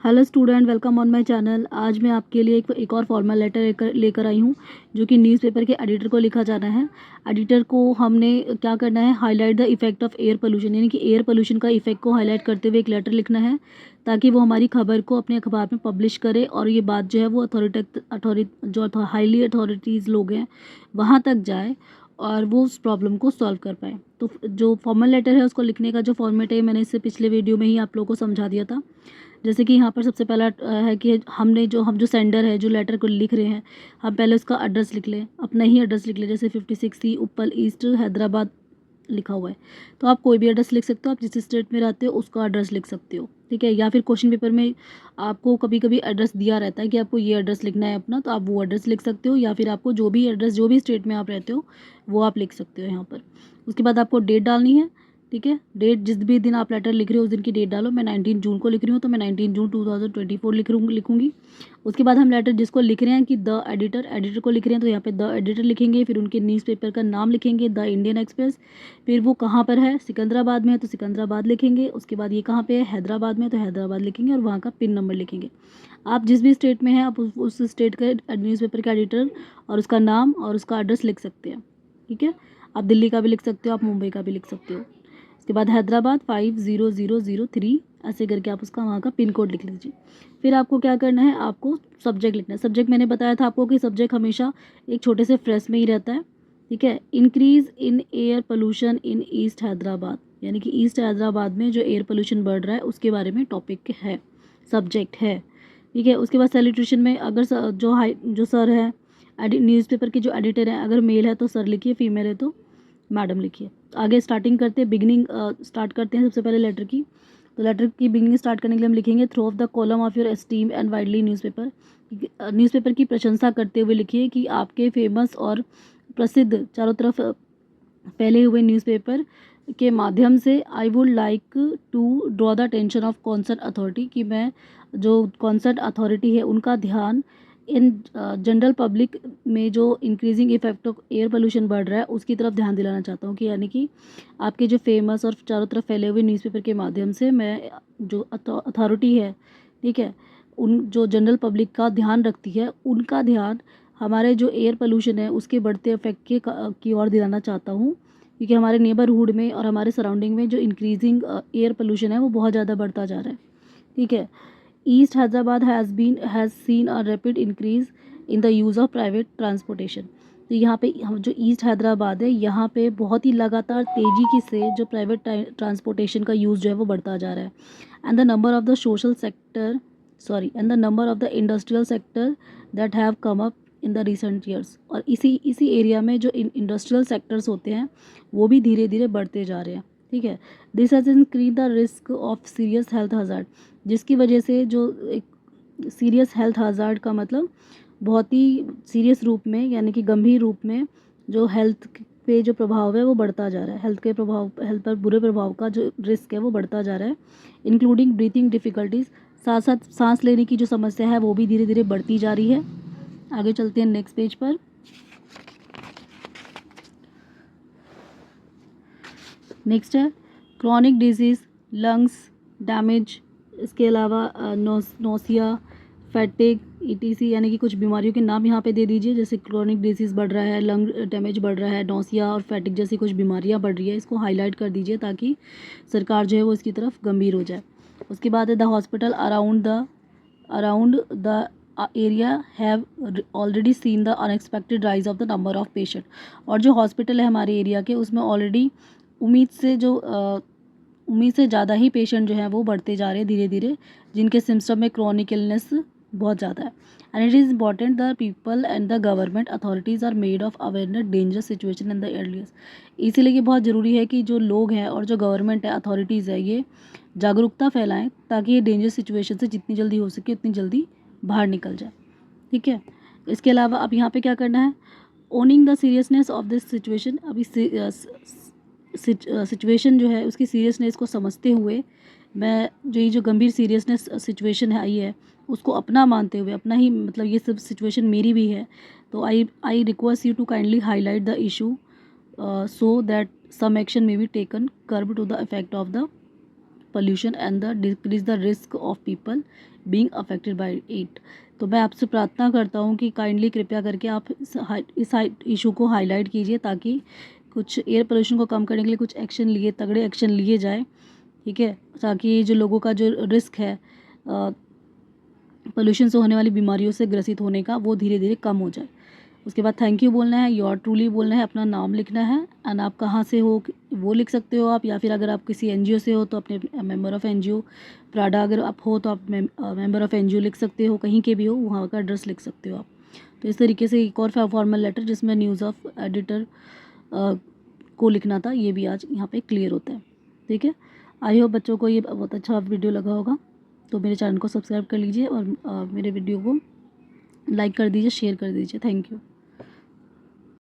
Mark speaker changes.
Speaker 1: Hello student, welcome on my channel. आज मैं आपके लिए एक और फॉर्मल लेटर लेकर आई हूँ जो कि न्यूज़पेपर के एडिटर को लिखा जाना है। एडिटर को हमने क्या करना है, highlight the effect of air pollution, यानी कि एयर पोल्यूशन का इफेक्ट को हाईलाइट करते हुए एक लेटर लिखना है ताकि वो हमारी खबर को अपने अखबार में पब्लिश करे और ये बात जो है वो हाईली अथॉरिटीज़ लोग हैं वहाँ तक जाए और वो उस प्रॉब्लम को सॉल्व कर पाए। तो जो फॉर्मल लेटर है उसको लिखने का जो फॉर्मेट है मैंने इससे पिछले वीडियो में ही आप लोगों को समझा दिया था। जैसे कि यहाँ पर सबसे पहला है कि हम जो सेंडर है जो लेटर को लिख रहे हैं, हम पहले उसका एड्रेस लिख लें, अपना ही एड्रेस लिख लें। जैसे 56C उप्पल ईस्ट हैदराबाद लिखा हुआ है तो आप कोई भी एड्रेस लिख सकते हो, आप जिस स्टेट में रहते हो उसका एड्रेस लिख सकते हो, ठीक है। या फिर क्वेश्चन पेपर में आपको कभी कभी एड्रेस दिया रहता है कि आपको ये एड्रेस लिखना है अपना, तो आप वो एड्रेस लिख सकते हो, या फिर आपको जो भी एड्रेस जो भी स्टेट में आप रहते हो वो आप लिख सकते हो यहाँ पर। उसके बाद आपको डेट डालनी है, ठीक है। डेट जिस भी दिन आप लेटर लिख रहे हो उस दिन की डेट डालो। मैं 19 जून को लिख रही हूँ तो मैं 19 जून 2024 लिखूँगी। उसके बाद हम लेटर जिसको लिख रहे हैं कि द एडिटर को लिख रहे हैं तो यहाँ पे द एडिटर लिखेंगे, फिर उनके न्यूज़पेपर का नाम लिखेंगे द इंडियन एक्सप्रेस, फिर वो कहाँ पर है, सिकंदराबाद में है तो सिकंदराबाद लिखेंगे। उसके बाद ये कहाँ पे है, हैदराबाद में है तो हैदराबाद लिखेंगे और वहाँ का पिन नंबर लिखेंगे। आप जिस भी स्टेट में हैं आप उस स्टेट का न्यूज़पेपर का एडिटर और उसका नाम और उसका एड्रेस लिख सकते हैं, ठीक है। आप दिल्ली का भी लिख सकते हो, आप मुंबई का भी लिख सकते हो। उसके बाद हैदराबाद 50003 ऐसे करके आप उसका वहाँ का पिन कोड लिख लीजिए। फिर आपको क्या करना है, आपको सब्जेक्ट लिखना है। सब्जेक्ट मैंने बताया था आपको कि सब्जेक्ट हमेशा एक छोटे से फ्रेस में ही रहता है, ठीक है। Increase in air pollution in east Hyderabad, यानी कि ईस्ट हैदराबाद में जो एयर पोल्यूशन बढ़ रहा है उसके बारे में टॉपिक है, सब्जेक्ट है, ठीक है। उसके बाद सैल्यूटेशन में अगर जो सर है न्यूज़पेपर के जो एडिटर हैं, अगर मेल है तो सर लिखिए, फीमेल है तो मैडम लिखिए। आगे स्टार्टिंग करते हैं, बिगनिंग स्टार्ट करते हैं सबसे पहले लेटर की। तो लेटर की बिगनिंग स्टार्ट करने के लिए हम लिखेंगे through of the column of your esteem and widely newspaper. Newspaper की प्रशंसा करते हुए लिखिए कि आपके फेमस और प्रसिद्ध चारों तरफ फैले हुए न्यूज़पेपर के माध्यम से I would like to draw the attention of concern authority, कि मैं जो कॉन्सर्न अथॉरिटी है उनका ध्यान इन जनरल पब्लिक में जो increasing effect of air pollution बढ़ रहा है उसकी तरफ ध्यान दिलाना चाहता हूँ। कि यानी कि आपके जो फेमस और चारों तरफ फैले हुए न्यूज़पेपर के माध्यम से मैं जो अथॉरिटी है, ठीक है, उन जो जनरल पब्लिक का ध्यान रखती है उनका ध्यान हमारे जो एयर पोल्यूशन है उसके बढ़ते इफेक्ट की ओर दिलाना चाहता हूँ। क्योंकि हमारे नेबरहुड में और हमारे सराउंडिंग में जो इंक्रीजिंग एयर पोल्यूशन है वो बहुत ज़्यादा बढ़ता जा रहा है, ठीक है। East Hyderabad has seen a rapid increase in the use of private transportation. तो यहाँ पे हम जो ईस्ट हैदराबाद है यहाँ पे बहुत ही लगातार तेज़ी की से जो प्राइवेट ट्रांसपोर्टेशन का यूज़ जो है वो बढ़ता जा रहा है। And the number of the social sector and the number of the industrial sector that have come up in the recent years. और इसी एरिया में जो इंडस्ट्रियल सेक्टर्स होते हैं वो भी धीरे धीरे बढ़ते जा रहे हैं, ठीक है। This has increase the risk of serious health hazard, जिसकी वजह से जो एक सीरियस हेल्थ हज़ार्ड का मतलब बहुत ही सीरियस रूप में यानी कि गंभीर रूप में जो हेल्थ पे जो प्रभाव है वो बढ़ता जा रहा है। हेल्थ पर बुरे प्रभाव का जो रिस्क है वो बढ़ता जा रहा है, इंक्लूडिंग ब्रीथिंग डिफ़िकल्टीज़। साथ साथ सांस लेने की जो समस्या है वो भी धीरे धीरे बढ़ती जा रही है। आगे चलते हैं नेक्स्ट पेज पर। नेक्स्ट है क्रॉनिक डिजीज़, लंग्स डैमेज, इसके अलावा नोसिया, फैटिग, ईटीसी, यानी कि कुछ बीमारियों के नाम यहाँ पे दे दीजिए। जैसे क्रॉनिक डिजीज़ बढ़ रहा है, लंग डैमेज बढ़ रहा है, नोसिया और फैटिग जैसी कुछ बीमारियाँ बढ़ रही है, इसको हाईलाइट कर दीजिए ताकि सरकार जो है वो इसकी तरफ गंभीर हो जाए। उसके बाद है the hospital around the area have already seen the unexpected rise of the number of patient. और जो हॉस्पिटल है हमारे एरिया के उसमें ऑलरेडी उम्मीद से ज़्यादा ही पेशेंट जो हैं वो बढ़ते जा रहे हैं धीरे धीरे, जिनके सिम्टम में क्रॉनिक इलनेस बहुत ज़्यादा है। And it is important the people and the government authorities are made of awareness dangerous situation in the areas. इसीलिए ये बहुत ज़रूरी है कि जो लोग हैं और जो गवर्नमेंट है, अथॉरिटीज़ है, ये जागरूकता फैलाएं ताकि ये डेंजरस सिचुएशन से जितनी जल्दी हो सके उतनी जल्दी बाहर निकल जाए, ठीक है। इसके अलावा अब यहाँ पे क्या करना है, owning the seriousness of this situation. अभी सिचुएशन जो है उसकी सीरियसनेस को समझते हुए मैं जो गंभीर सीरियसनेस सिचुएशन है आई है उसको अपना मानते हुए, अपना ही मतलब ये सब सिचुएशन मेरी भी है, तो I request you to kindly highlight the issue so that some action may be taken curb to the effect of the pollution and the decrease the risk of people being affected by it। तो मैं आपसे प्रार्थना करता हूँ कि kindly कृपया करके आप इस इशू को हाईलाइट कीजिए ताकि कुछ एयर पोल्यूशन को कम करने के लिए कुछ एक्शन लिए, तगड़े एक्शन लिए जाए, ठीक है, ताकि जो लोगों का जो रिस्क है पोल्यूशन से होने वाली बीमारियों से ग्रसित होने का वो धीरे धीरे कम हो जाए। उसके बाद थैंक यू बोलना है, योर ट्रूली बोलना है, अपना नाम लिखना है एंड आप कहाँ से हो वो लिख सकते हो आप, या फिर अगर आप किसी एनजीओ से हो तो अपने मेंबर ऑफ़ एनजीओ, प्राडा अगर आप हो तो आप मेंबर ऑफ़ एनजीओ लिख सकते हो, कहीं के भी हो वहाँ का एड्रेस लिख सकते हो आप। तो इस तरीके से एक और फॉर्मल लेटर जिसमें न्यूज़ ऑफ एडिटर को लिखना था, ये भी आज यहाँ पे क्लियर होता है, ठीक है। आई होप बच्चों को ये बहुत अच्छा वीडियो लगा होगा। तो मेरे चैनल को सब्सक्राइब कर लीजिए और मेरे वीडियो को लाइक कर दीजिए, शेयर कर दीजिए। Thank you.